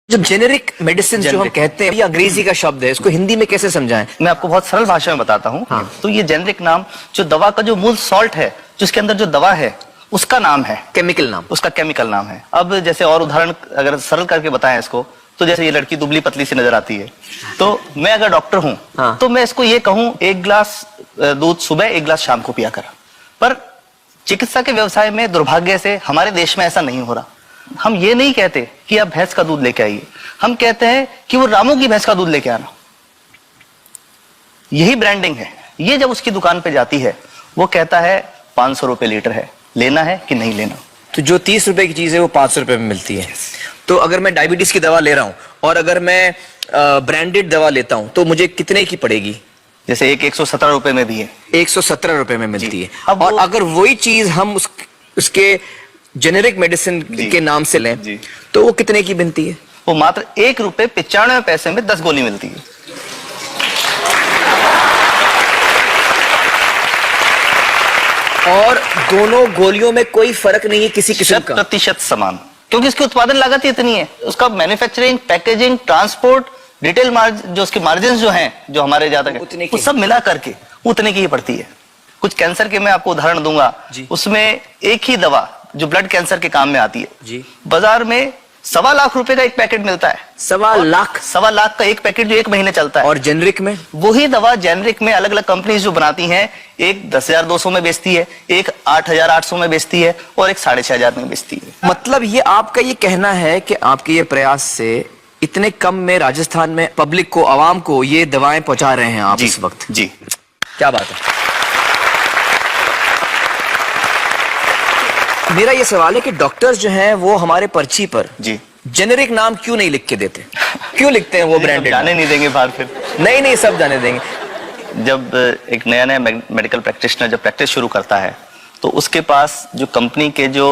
जो generic medicine जो हम कहते हैं, ये अंग्रेजी का शब्द है, इसको हिंदी में कैसे समझाएं? मैं आपको बहुत सरल भाषा में बताता हूँ। हाँ। तो ये जेनेरिक नाम जो दवा का जो मूल सॉल्ट है, जिसके अंदर जो दवा है उसका नाम है, केमिकल नाम, उसका केमिकल नाम है। अब जैसे और उदाहरण अगर सरल करके बताएं इसको, तो जैसे ये लड़की दुबली पतली सी नजर आती है, तो मैं अगर डॉक्टर हूँ हाँ। तो मैं इसको ये कहूँ 1 गिलास दूध सुबह 1 गिलास शाम को पिया कर। पर चिकित्सा के व्यवसाय में दुर्भाग्य से हमारे देश में ऐसा नहीं हो रहा। हम ये नहीं कहते कि आप भैंस का दूध लेके आइए, हम कहते हैं कि वो रामू की भैंस का दूध लेके आना। यही ब्रांडिंग है। ये जब उसकी दुकान पे जाती है, वो कहता है 500 रुपए लीटर है, लेना है कि नहीं लेना। तो जो 30 रुपए की चीज है वो 500 रुपए में मिलती है। तो अगर मैं डायबिटीज की दवा ले रहा हूँ और अगर मैं ब्रांडेड दवा लेता हूँ तो मुझे कितने की पड़ेगी? जैसे एक 117 रुपए में भी है, 117 रुपए में मिलती है। अब और अगर वही चीज हम उसके जेनेरिक मेडिसिन के नाम से लें तो वो कितने की बनती है? वो मात्र 1 रुपए 95 पैसे में 10 गोली मिलती है। और दोनों गोलियों में कोई फर्क नहीं है किसी किस्म का? 100% समान, क्योंकि इसकी उत्पादन लागत ही इतनी है। उसका manufacturing, packaging, transport, retail margin, जो उसके मार्जिन जो हैं, जो हमारे ज्यादा वो सब मिला करके उतने की ही पड़ती है। कुछ कैंसर के मैं आपको उदाहरण दूंगा, उसमें एक ही दवा जो ब्लड कैंसर के काम में आती है जी, बाजार में 1.25 लाख रुपए का एक पैकेट मिलता है। 1.25 लाख? 1.25 लाख का एक पैकेट जो 1 महीने चलता है। और जेनरिक में वही दवा जेनरिक में अलग अलग कंपनीज जो बनाती हैं, एक 10,200 में बेचती है, एक 8,800 में बेचती है और एक 6,500 में बेचती है। मतलब ये आपका ये कहना है कि आपके ये प्रयास से इतने कम में राजस्थान में पब्लिक को, आवाम को ये दवाएं पहुंचा रहे हैं आप इस वक्त? जी, क्या बात है। मेरा ये सवाल है कि डॉक्टर्स जो हैं वो हमारे पर्ची पर जी जेनेरिक नाम क्यों नहीं लिख के देते? क्यों लिखते हैं वो ब्रांडेड? जाने नहीं देंगे बाहर फिर? नहीं, सब जाने देंगे। जब एक नया मेडिकल प्रैक्टिशनर जब प्रैक्टिस शुरू करता है, तो उसके पास जो कंपनी के जो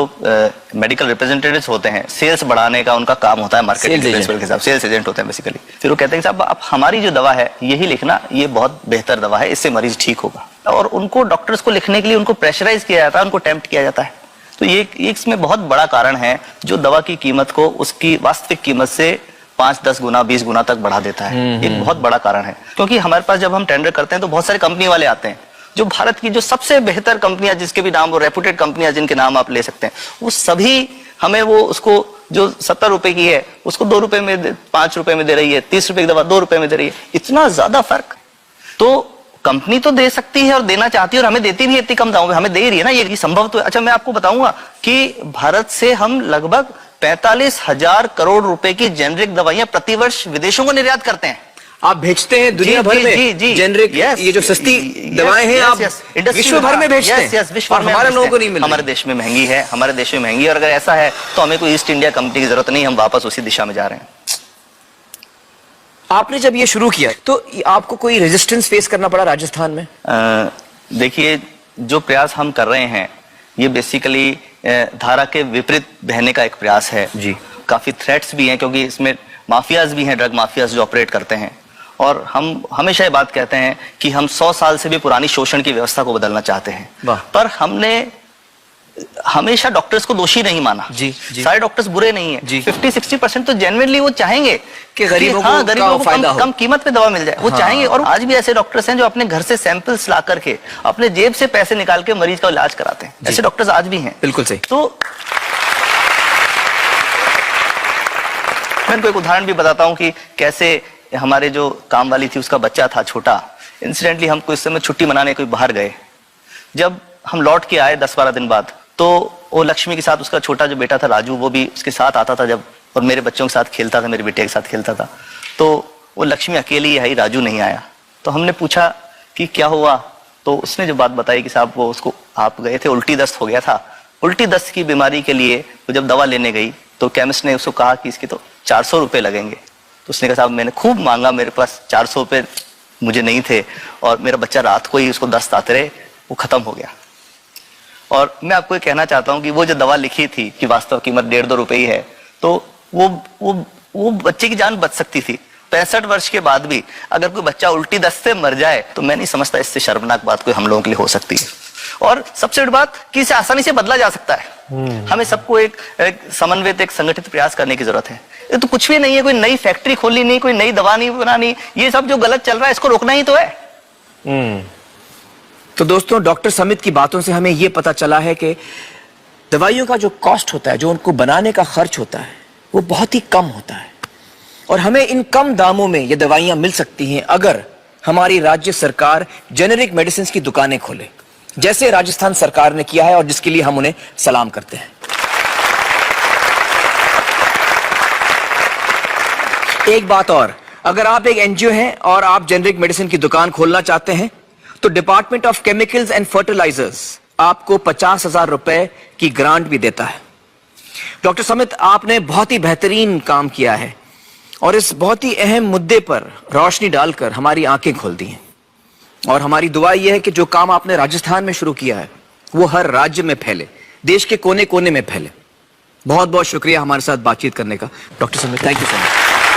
मेडिकल रिप्रेजेंटेटिव्स होते हैं, सेल्स बढ़ाने का उनका काम होता है, मार्केटिंग प्रिंसिपल के साथ सेल्स एजेंट होते हैं बेसिकली। फिर वो कहते हैं कि साहब आप हमारी जो दवा है यही लिखना, ये बहुत बेहतर दवा है, इससे मरीज ठीक होगा। और उनको डॉक्टर्स को लिखने के लिए उनको प्रेशराइज किया जाता है, उनको टेम्प्ट किया जाता है। तो ये इसमें बहुत बड़ा कारण है जो दवा की कीमत को उसकी वास्तविक कीमत से 5-10 गुना 20 गुना तक बढ़ा देता है। एक बहुत बड़ा कारण है, क्योंकि हमारे पास जब हम टेंडर करते हैं तो बहुत सारे कंपनी वाले आते हैं, जो भारत की जो सबसे बेहतर कंपनियां, जिसके भी नाम वो रेपुटेड कंपनियां जिनके नाम आप ले सकते हैं, वो सभी हमें वो उसको जो 70 रुपए की है उसको 2 रुपए में 5 रुपए में दे रही है, 30 रुपए की दवा 2 रुपए में दे रही है। इतना ज्यादा फर्क तो कंपनी तो दे सकती है और देना चाहती है, और हमें देती भी है इतनी कम दामों में, हमें दे रही है ना, ये संभव तो है। अच्छा, मैं आपको बताऊंगा कि भारत से हम लगभग 45,000 करोड़ रुपए की जेनरिक दवाइयां प्रतिवर्ष विदेशों को निर्यात करते हैं। आप भेजते हैं दुनिया भर में जेनरिक, ये जो सस्ती दवाएं हैं आप विश्व भर में भेजते हैं? विश्व में हमारे लोगों को नहीं मिलती। हमारे देश में महंगी है, हमारे देश में महंगी है, और अगर ऐसा है तो हमें कोई ईस्ट इंडिया कंपनी की जरूरत नहीं, हम वापस उसी दिशा में जा रहे हैं। आपने जब ये शुरू किया तो आपको कोई रेजिस्टेंस फेस करना पड़ा राजस्थान में? देखिए, जो प्रयास हम कर रहे हैं ये बेसिकली धारा के विपरीत बहने का एक प्रयास है जी। काफी थ्रेट्स भी हैं, क्योंकि इसमें माफियाज भी हैं, ड्रग माफियाज जो ऑपरेट करते हैं। और हम हमेशा ये बात कहते हैं कि हम 100 साल से भी पुरानी शोषण की व्यवस्था को बदलना चाहते हैं, पर हमने हमेशा डॉक्टर्स को दोषी नहीं माना। जी। सारे डॉक्टर्स बुरे नहीं है। 50-60% तो जेन्युइनली वो चाहेंगे कि गरीबों को कम कीमत पे दवा मिल जाए, वो चाहेंगे। और आज भी ऐसे डॉक्टर्स हैं जो अपने घर से सैंपल्स ला करके अपने जेब से पैसे निकाल के मरीज का इलाज कराते हैं। ऐसे डॉक्टर्स आज भी हैं। बिल्कुल सही। तो मैं इनको एक उदाहरण भी बताता हूँ कि कैसे हमारे जो काम वाली थी, उसका बच्चा था छोटा, इंसिडेंटली हम कुछ समय छुट्टी मनाने कोई बाहर गए। जब हम लौट के आए 10-12 दिन बाद, तो वो लक्ष्मी के साथ उसका छोटा जो बेटा था राजू, वो भी उसके साथ आता था जब, और मेरे बच्चों के साथ खेलता था, मेरे बेटे के साथ खेलता था। तो वो लक्ष्मी अकेली आई, राजू नहीं आया। तो हमने पूछा कि क्या हुआ, तो उसने जो बात बताई कि साहब वो उसको, आप गए थे, उल्टी दस्त हो गया था। उल्टी दस्त की बीमारी के लिए वो जब दवा लेने गई तो केमिस्ट ने उसको कहा कि इसके तो 400 रुपये लगेंगे। तो उसने कहा साहब मैंने खूब मांगा, मेरे पास 400 रुपये मुझे नहीं थे, और मेरा बच्चा रात को ही उसको दस्त आते रहे, वो खत्म हो गया। और मैं आपको ये कहना चाहता हूँ कि वो जो दवा लिखी थी कि वास्तव कीमत 1.5-2 रुपए ही है, तो वो बच्चे की जान बच सकती थी। 65 वर्ष के बाद भी अगर कोई बच्चा उल्टी दस्त से मर जाए तो मैं नहीं समझता इससे शर्मनाक बात कोई हम लोगों के लिए हो सकती है। और सबसे बड़ी बात कि इसे आसानी से बदला जा सकता है। हमें सबको एक समन्वित, एक संगठित प्रयास करने की जरूरत है। ये तो कुछ भी नहीं है, कोई नई फैक्ट्री खोलनी नहीं, कोई नई दवा नहीं बनानी, ये सब जो गलत चल रहा है इसको रोकना ही तो है। तो दोस्तों, डॉक्टर समित की बातों से हमें यह पता चला है कि दवाइयों का जो कॉस्ट होता है, जो उनको बनाने का खर्च होता है, वो बहुत ही कम होता है और हमें इन कम दामों में ये दवाइयां मिल सकती हैं अगर हमारी राज्य सरकार जेनेरिक मेडिसिन की दुकानें खोले, जैसे राजस्थान सरकार ने किया है और जिसके लिए हम उन्हें सलाम करते हैं। एक बात और, अगर आप एक एनजीओ हैं और आप जेनेरिक मेडिसिन की दुकान खोलना चाहते हैं तो department of chemicals and fertilisers आपको 50,000 रुपए की ग्रांट भी देता है। डॉक्टर समित, आपने बहुत ही बेहतरीन काम किया है और इस बहुत ही अहम मुद्दे पर रोशनी डालकर हमारी आंखें खोल दी हैं और हमारी दुआ यह है कि जो काम आपने राजस्थान में शुरू किया है वो हर राज्य में फैले, देश के कोने कोने में फैले। बहुत बहुत शुक्रिया हमारे साथ बातचीत करने का doctor Samit. Thank you so much.